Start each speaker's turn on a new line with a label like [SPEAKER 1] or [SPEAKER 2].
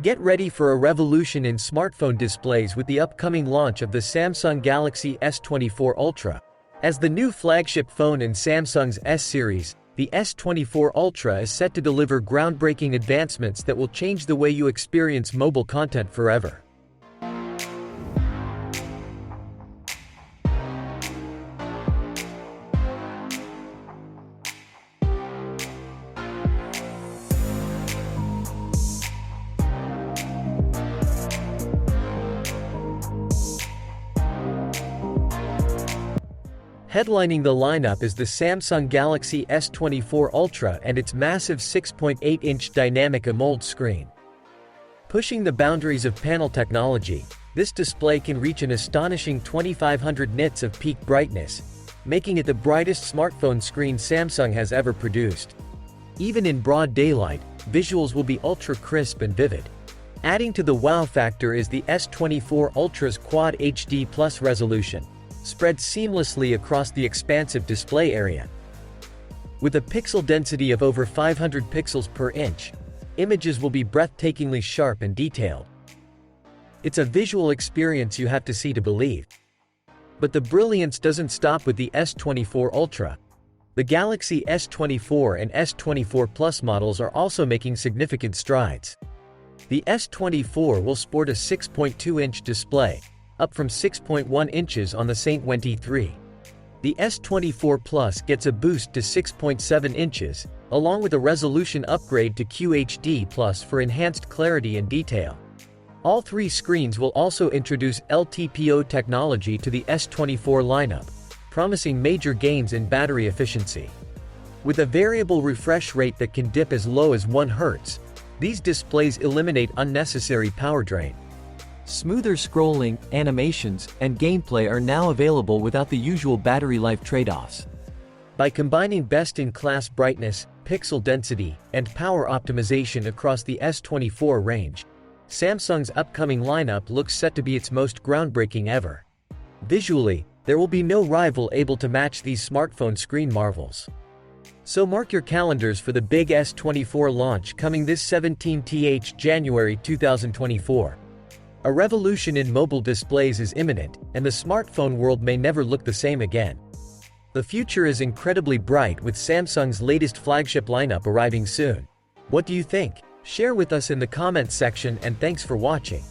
[SPEAKER 1] Get ready for a revolution in smartphone displays with the upcoming launch of the Samsung Galaxy S24 Ultra. As the new flagship phone in Samsung's S series, the S24 Ultra is set to deliver groundbreaking advancements that will change the way you experience mobile content forever. Headlining the lineup is the Samsung Galaxy S24 Ultra and its massive 6.8-inch dynamic Amoled screen. Pushing the boundaries of panel technology, this display can reach an astonishing 2500 nits of peak brightness, making it the brightest smartphone screen Samsung has ever produced. Even in broad daylight, visuals will be ultra crisp and vivid. Adding to the wow factor is the S24 Ultra's Quad HD Plus resolution, spread seamlessly across the expansive display area. With a pixel density of over 500 pixels per inch, images will be breathtakingly sharp and detailed. It's a visual experience you have to see to believe. But the brilliance doesn't stop with the S24 Ultra. The Galaxy S24 and S24 Plus models are also making significant strides. The S24 will sport a 6.2-inch display, up from 6.1 inches on the S23. The S24 Plus gets a boost to 6.7 inches, along with a resolution upgrade to QHD Plus for enhanced clarity and detail. All three screens will also introduce LTPO technology to the S24 lineup, promising major gains in battery efficiency. With a variable refresh rate that can dip as low as 1 Hz, these displays eliminate unnecessary power drain. Smoother scrolling, animations, and gameplay are now available without the usual battery life trade-offs. By combining best-in-class brightness, pixel density, and power optimization across the S24 range, Samsung's upcoming lineup looks set to be its most groundbreaking ever. Visually, there will be no rival able to match these smartphone screen marvels. So mark your calendars for the big S24 launch coming this 17th January 2024. A revolution in mobile displays is imminent, and the smartphone world may never look the same again. The future is incredibly bright with Samsung's latest flagship lineup arriving soon. What do you think? Share with us in the comments section, and thanks for watching.